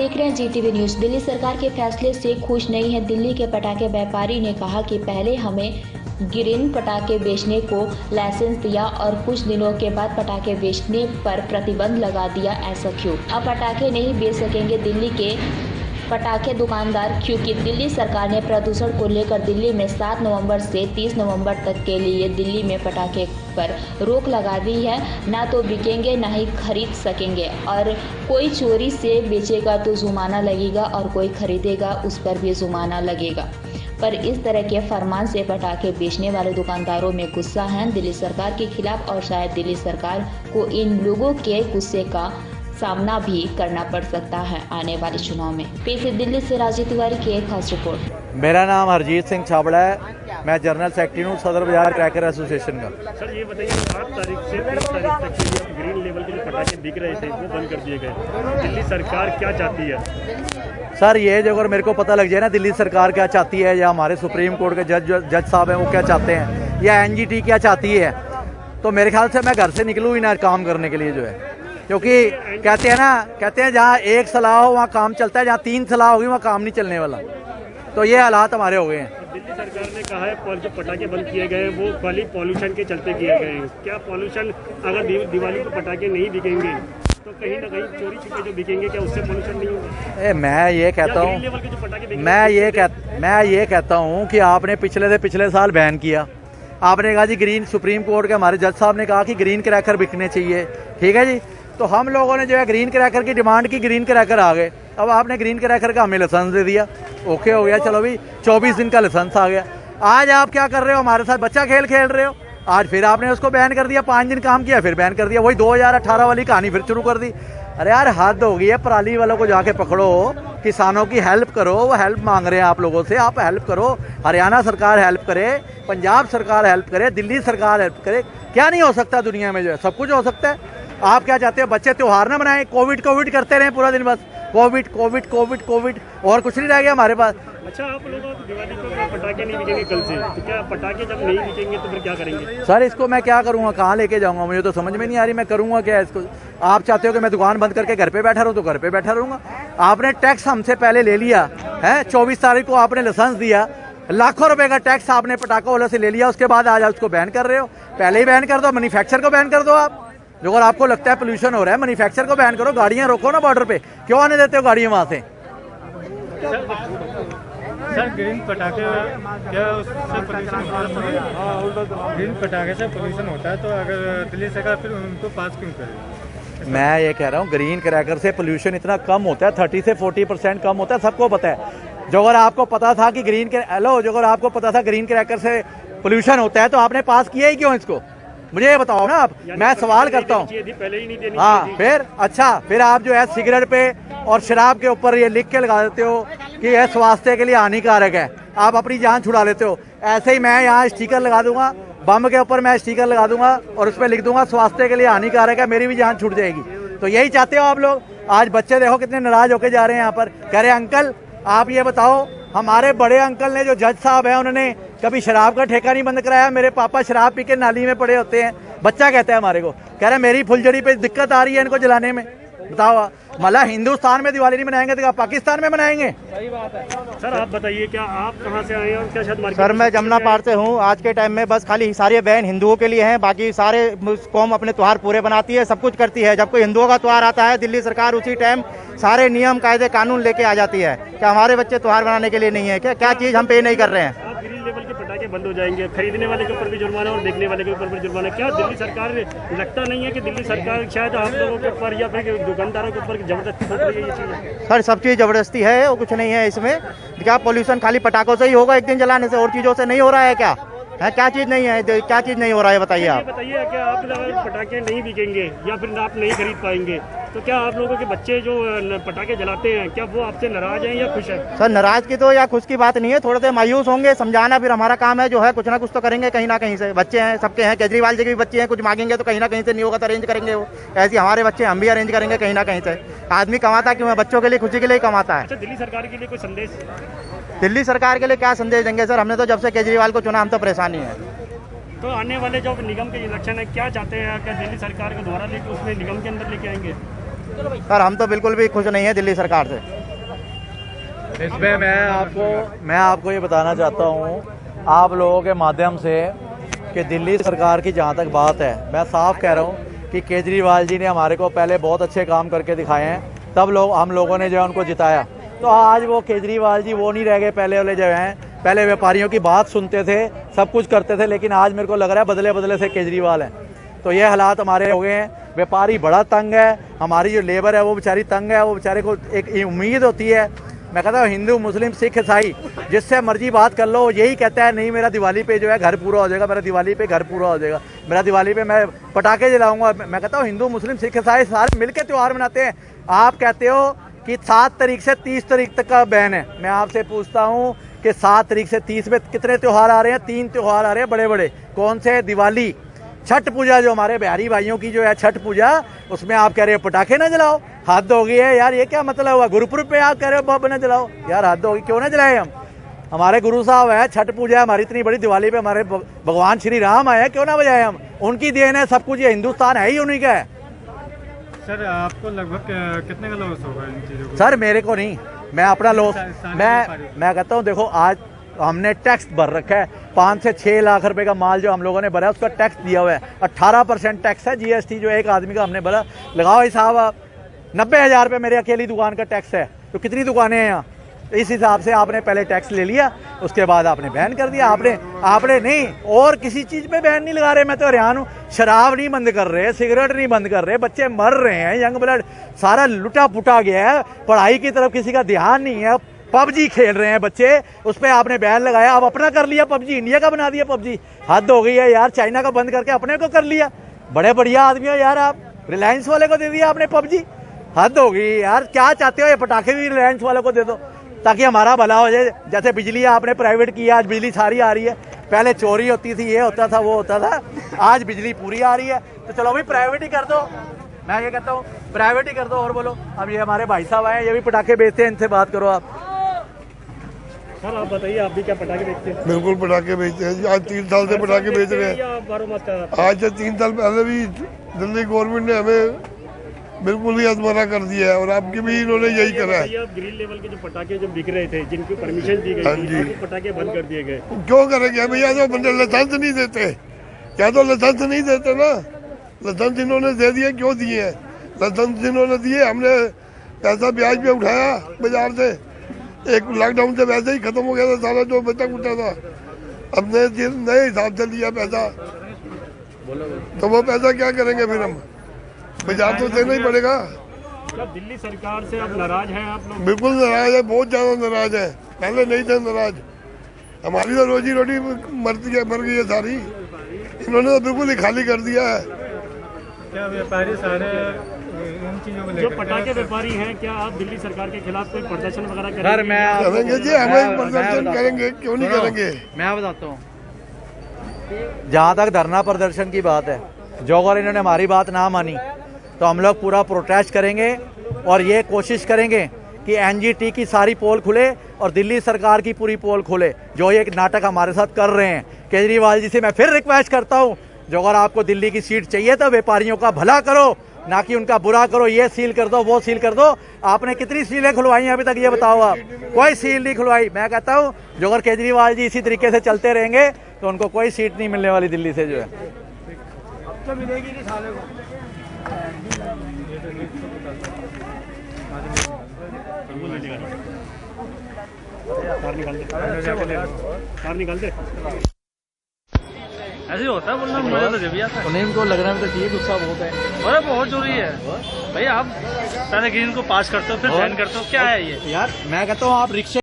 देख रहे हैं जीटीवी न्यूज़। दिल्ली सरकार के फैसले से खुश नहीं है दिल्ली के पटाखे व्यापारी ने कहा कि पहले हमें ग्रीन पटाखे बेचने को लाइसेंस दिया और कुछ दिनों के बाद पटाखे बेचने पर प्रतिबंध लगा दिया, ऐसा क्यों? अब पटाखे नहीं बेच सकेंगे दिल्ली के पटाखे दुकानदार, क्योंकि दिल्ली सरकार ने प्रदूषण को लेकर दिल्ली में 7 नवंबर से 30 नवंबर तक के लिए दिल्ली में पटाखे पर रोक लगा दी है। ना तो बिकेंगे ना ही खरीद सकेंगे, और कोई चोरी से बेचेगा तो जुर्माना लगेगा और कोई खरीदेगा उस पर भी जुर्माना लगेगा। पर इस तरह के फरमान से पटाखे बेचने वाले दुकानदारों में गुस्सा है दिल्ली सरकार के खिलाफ, और शायद दिल्ली सरकार को इन लोगों के गुस्से का सामना भी करना पड़ सकता है आने वाले चुनाव में। पेश है दिल्ली से राजीव तिवारी की एक खास रिपोर्ट। मेरा नाम हरजीत सिंह छाबड़ा है, मैं जनरल सेक्रेटरी हूँ सदर बाजार क्रैकर एसोसिएशन का। सर ये बताइए, 8 तारीख से 30 तारीख तक के लिए ग्रीन लेवल के जो पटाखे बिक रहे थे वो बंद कर दिए गए। दिल्ली सरकार क्या चाहती है? सर ये जो अगर मेरे को पता लग जाए ना दिल्ली सरकार क्या चाहती है, या हमारे सुप्रीम कोर्ट के जज साहब हैं वो क्या चाहते हैं, या एनजीटी क्या चाहती है, तो मेरे ख्याल से मैं घर से निकलूँ ही ना काम करने के लिए जो है। क्योंकि कहते हैं जहाँ एक सलाह हो वहाँ काम चलता है, जहाँ 3 सलाह होगी वहाँ काम नहीं चलने वाला। तो ये हालात हमारे हो गए हैं। दिल्ली सरकार ने कहा है जो पटाखे बंद किए गए वो खाली पॉल्यूशन के चलते किए गए हैं। क्या पॉल्यूशन, अगर दिवाली को पटाखे नहीं बिकेंगे तो कहीं ना कहीं चोरी छुपे जो बिकेंगे, क्या उससे पॉल्यूशन नहीं होगा? मैं ये कहता हूँ कि आपने पिछले साल बैन किया, आपने कहा जी ग्रीन, सुप्रीम कोर्ट के हमारे जज साहब ने कहा कि ग्रीन क्रैकर बिकने चाहिए, ठीक है जी। तो हम लोगों ने जो है ग्रीन क्रैकर की डिमांड की, ग्रीन क्रैकर आ गए। अब आपने ग्रीन क्रैकर का हमें लाइसेंस दे दिया, ओके हो गया, चलो भी 24 दिन का लाइसेंस आ गया। आज आप क्या कर रहे हो, हमारे साथ बच्चा खेल रहे हो। आज फिर आपने उसको बैन कर दिया, 5 दिन काम किया फिर बैन कर दिया, वही 2018 वाली कहानी फिर शुरू कर दी। अरे यार हद हो गई है, पराली वालों को जाके पकड़ो, किसानों की हेल्प करो, वो हेल्प मांग रहे हैं आप लोगों से, आप हेल्प करो। हरियाणा सरकार हेल्प करे, पंजाब सरकार हेल्प करे, दिल्ली सरकार हेल्प करे। क्या नहीं हो सकता दुनिया में, जो है सब कुछ हो सकता है। आप क्या चाहते हो, बच्चे त्योहार ना मनाएं, कोविड करते रहे पूरा दिन, बस कोविड और कुछ नहीं रह गया हमारे पास। अच्छा, आप लोगों को दिवाली को पटाखे नहीं बिकेंगे कल से, तो क्या पटाखे जब नहीं बिकेंगे तो फिर क्या करेंगे? सर इसको मैं क्या करूँगा, कहाँ लेके जाऊँगा, मुझे तो समझ में नहीं आ रही मैं करूँगा क्या इसको। आप चाहते हो कि मैं दुकान बंद करके घर पे बैठा रहूँ तो घर पे बैठा रहूँगा। आपने टैक्स हमसे पहले ले लिया है, 24 तारीख को आपने लाइसेंस दिया, लाखों रुपए का टैक्स आपने पटाखों वालों से ले लिया, उसके बाद आज उसको बैन कर रहे हो। पहले ही बैन कर दो, मैन्युफैक्चर को बैन कर दो। आप जो अगर आपको लगता है पोल्यूशन हो रहा है, मैन्युफैक्चर को बैन करो, गाड़ियां रोको ना बॉर्डर पे, क्यों आने देते हो गाड़ियां वहां से? सर ग्रीन पटाखे क्या उससे पोल्यूशन ग्रीन पटाखे से पोल्यूशन होता है, तो अगर दिल्ली सरकार फिर उनको पास क्यों करे? मैं ये कह रहा हूँ ग्रीन क्रैकर से पोल्यूशन इतना कम होता है, 30 से 40% कम होता है, सबको पता है। जो अगर आपको पता था कि जो अगर आपको पता था ग्रीन क्रैकर से पोल्यूशन होता है तो आपने पास किया ही क्यों इसको? मुझे ये बताओ ना आप, मैं सवाल करता हूँ। हाँ फिर अच्छा, फिर आप जो है सिगरेट पे और शराब के ऊपर ये लिख के लगा देते हो कि यह स्वास्थ्य के लिए हानिकारक है, आप अपनी जान छुड़ा लेते हो। ऐसे ही मैं यहाँ स्टिकर लगा दूंगा, बम के ऊपर मैं स्टिकर लगा दूंगा और उस पर लिख दूंगा स्वास्थ्य के लिए हानिकारक है, मेरी भी जान छूट जाएगी। तो यही चाहते हो आप लोग? आज बच्चे देखो कितने नाराज होके जा रहे हैं यहाँ पर, कह रहे अंकल आप ये बताओ, हमारे बड़े अंकल ने जो जज साहब हैं उन्होंने कभी शराब का ठेका नहीं बंद कराया, मेरे पापा शराब पी के नाली में पड़े होते हैं। बच्चा कहता है हमारे को, कह रहे हैं मेरी फुलझड़ी पे दिक्कत आ रही है इनको जलाने में। बताओ, मतलब हिंदुस्तान में दिवाली नहीं मनाएंगे तो पाकिस्तान में मनाएंगे? सही बात है। सर आप बताइए, क्या आप कहाँ से आए हैं और क्या शायद मार्केट? सर मैं जमुना पार से हूँ। आज के टाइम में बस खाली सारे बैन हिंदुओं के लिए हैं, बाकी सारे कौम अपने त्यौहार पूरे बनाती है, सब कुछ करती है। जब कोई हिंदुओं का त्यौहार आता है, दिल्ली सरकार उसी टाइम सारे नियम कायदे कानून लेके आ जाती है। क्या हमारे बच्चे त्यौहार बनाने के लिए नहीं है? क्या चीज़ हम पे नहीं कर रहे हैं? ग्रीन लेवल के पटाखे बंद हो जाएंगे, खरीदने वाले के ऊपर भी जुर्माना और बेचने वाले के ऊपर भी जुर्माना। क्या दिल्ली सरकार, लगता नहीं है कि दिल्ली सरकार शायद आप लोगों के ऊपर या फिर दुकानदारों के ऊपर जबरदस्ती थोप रही है ये चीज़? सर सब चीज़ जबरदस्ती है, वो कुछ नहीं है इसमें। क्या पोल्यूशन खाली पटाखों से ही होगा एक दिन जलाने से, और चीज़ों से नहीं हो रहा है क्या? है क्या चीज़ नहीं है, क्या चीज़ नहीं हो रहा है बताइए आप। बताइए, क्या आप पटाखे नहीं बिकेंगे या फिर आप नहीं खरीद पाएंगे तो क्या आप लोगों के बच्चे जो पटाखे जलाते हैं क्या वो आपसे नाराज हैं या खुश है? सर नाराज की तो या खुश की बात नहीं है, थोड़े से मायूस होंगे, समझाना फिर हमारा काम है, जो है कुछ ना कुछ तो करेंगे कहीं ना कहीं से। बच्चे हैं, सबके हैं, केजरीवाल जी के भी बच्चे हैं, कुछ मांगेंगे तो कहीं ना कहीं से नहीं होगा तो अरेंज करेंगे वो। ऐसे हमारे बच्चे हम भी अरेंज करेंगे कहीं ना कहीं से। आदमी कमाता क्यों है? बच्चों के लिए, खुशी के लिए कमाता है। अच्छा, दिल्ली सरकार के लिए कोई संदेश? दिल्ली सरकार के लिए क्या संदेश देंगे सर? हमने तो जब से केजरीवाल को चुना हम तो परेशानी है। तो आने वाले जो निगम के इलेक्शन है, क्या चाहते हैं? क्या दिल्ली सरकार को दोबारा लेके उसमें निगम के अंदर लेके आएंगे? सर हम तो बिल्कुल भी खुश नहीं है दिल्ली सरकार से। इसमें मैं आपको ये बताना चाहता हूँ आप लोगों के माध्यम से कि दिल्ली सरकार की जहाँ तक बात है, मैं साफ कह रहा हूँ कि केजरीवाल जी ने हमारे को पहले बहुत अच्छे काम करके दिखाए हैं, तब हम लोगों ने जो है उनको जिताया। तो आज वो केजरीवाल जी वो नहीं रह गए पहले वाले जो हैं, पहले व्यापारियों की बात सुनते थे, सब कुछ करते थे, लेकिन आज मेरे को लग रहा है बदले बदले से केजरीवाल हैं। तो ये हालात हमारे हो गए हैं, व्यापारी बड़ा तंग है, हमारी जो लेबर है वो बेचारी तंग है, वो बेचारे को एक उम्मीद होती है। मैं कहता हूँ हिंदू मुस्लिम सिख ईसाई जिससे मर्जी बात कर लो, यही कहता है नहीं मेरा दिवाली पे जो है घर पूरा हो जाएगा, मेरा दिवाली पे घर पूरा हो जाएगा, मेरा दिवाली पे मैं पटाखे जलाऊंगा। मैं कहता हूँ हिंदू मुस्लिम सिख ईसाई सारे मिलकर त्यौहार मनाते हैं। आप कहते हो कि 7 तारीख से 30 तारीख तक का बैन है, मैं आपसे पूछता हूँ कि 7 तारीख से 30 में कितने त्यौहार आ रहे हैं? 3 त्यौहार आ रहे हैं बड़े बड़े। कौन से? दिवाली, छठ पूजा, जो हमारे बिहारी भाइयों की जो है छठ पूजा, उसमें आप कह रहे हो पटाखे ना जलाओ। हद हो गई है यार, ये क्या मतलब हुआ? गुरुपुरब पे आप कह रहे हो बम ना जलाओ, यार हद होगी। क्यों ना जलाए हम? हमारे गुरु साहब है, छठ पूजा हमारी इतनी बड़ी, दिवाली पे हमारे भगवान श्री राम आए, क्यों ना बजाए हम? उनकी देन है सब कुछ, ये हिंदुस्तान है ही उन्हीं का है। सर आपको लगभग कितने का लॉस होगा इन चीज़ों को? सर मेरे को नहीं, मैं अपना लॉस मैं कहता हूँ देखो, आज हमने टैक्स भर रखा है, 5 से 6 लाख रुपए का माल जो हम लोगों ने भरा है उसका टैक्स दिया हुआ है। 18% टैक्स है जीएसटी जो एक आदमी का हमने भरा। लगाओ हिसाब आप, 90,000 रुपये मेरी अकेली दुकान का टैक्स है, तो कितनी दुकानें हैं यहाँ? इस हिसाब से आपने पहले टैक्स ले लिया, उसके बाद आपने बैन कर दिया। आपने नहीं, और किसी चीज़ पे बैन नहीं लगा रहे। मैं तो हैरान हूँ, शराब नहीं बंद कर रहे, सिगरेट नहीं बंद कर रहे, बच्चे मर रहे हैं, यंग ब्लड सारा लुटा पुटा गया है, पढ़ाई की तरफ किसी का ध्यान नहीं है, पबजी खेल रहे हैं बच्चे, उस पर आपने बैन लगाया। अब अपना कर लिया पबजी, इंडिया का बना दिया पबजी। हद हो गई है यार, चाइना का बंद करके अपने को कर लिया। बड़े बढ़िया आदमी हो यार आप, रिलायंस वाले को दे दिया आपने पबजी। हद हो गई यार, क्या चाहते हो? ये पटाखे भी रिलायंस वालों को दे दो ताकि हमारा भला हो जाए। जैसे बिजली आपने प्राइवेट किया, आज बिजली सारी आ रही है, पहले चोरी होती थी, ये होता था, वो होता था, आज बिजली पूरी आ रही है। तो चलो भाई प्राइवेट ही कर दो, मैं ये कहता हूँ प्राइवेट ही कर दो। और बोलो, अब ये हमारे भाई साहब आए, ये भी पटाखे बेचते हैं, इनसे बात करो आप। सर आप बताइए, आप भी क्या पटाखे बेचते हैं? बिल्कुल पटाखे बेचते हैं, आज 3 साल से पटाखे बेच रहे हैं। आज से 3 साल पहले भी दिल्ली गवर्नमेंट ने हमें बिल्कुल ही अधमरा कर दिया है, और आपकी भी इन्होंने यही करा है। आप ग्रीन लेवल के जो पटाखे जो बिक रहे थे, जिनकी परमिशन दी गई थी, वो पटाखे बंद कर दिए गए। क्यों करेंगे भैया? तो बंदे लाइसेंस नहीं देते, क्या तो लाइसेंस नहीं देते ना, लाइसेंस इन्होंने दे दिए, क्यों दिए हैं? लाइसेंस इन्होंने दिए, हमने पैसा ब्याज पे उठाया बाजार से, एक लॉकडाउन से वैसे ही खत्म हो गया था सारा जो बचा कुटा था, हमने नए हिसाब से लिया पैसा, तो वो पैसा क्या करेंगे फिर हम? बाजार तो देना ही पड़ेगा। क्या दिल्ली सरकार से आप नाराज हैं? आप लोग बिल्कुल नाराज है, बहुत ज्यादा नाराज है, पहले नहीं थे नाराज। हमारी तो रोजी रोटी मर गई है सारी, इन्होंने तो बिल्कुल ही खाली कर दिया है। क्या व्यापारी सारे इन चीज़ों को जो पटाखे व्यापारी हैं, क्या आप दिल्ली सरकार के खिलाफ कोई प्रदर्शन वगैरह सर करेंगे? करेंगे जी, हमें प्रदर्शन करेंगे, क्यों नहीं करेंगे? मैं बताता हूँ, जहाँ तक धरना प्रदर्शन की बात है, जो अगर इन्होंने हमारी बात ना मानी तो हम लोग पूरा प्रोटेस्ट करेंगे और ये कोशिश करेंगे कि एनजीटी की सारी पोल खुले और दिल्ली सरकार की पूरी पोल खुले, जो ये नाटक हमारे साथ कर रहे हैं। केजरीवाल जी से मैं फिर रिक्वेस्ट करता हूँ, जो अगर आपको दिल्ली की सीट चाहिए तो व्यापारियों का भला करो, ना कि उनका बुरा करो। ये सील कर दो, वो सील कर दो। आपने कितनी सीलें खुलवाई अभी तक, ये बताओ आप? कोई सील नहीं खुलवाई। मैं कहता हूँ जो अगर केजरीवाल जी इसी तरीके से चलते रहेंगे तो उनको कोई सीट नहीं मिलने वाली दिल्ली से जो है। कार निकाल दे। ऐसे ही होता है, बोलना मुझे तो जब भी आता है। उन्हें इनको लग रहा है तो चाहिए, गुस्सा बहुत है। अरे बहुत जरूरी है भैया, आप पहले ग्रीन को पास करते हो फिर बैन करते हो, क्या है ये? यार मैं कहता हूँ आप रिक्शे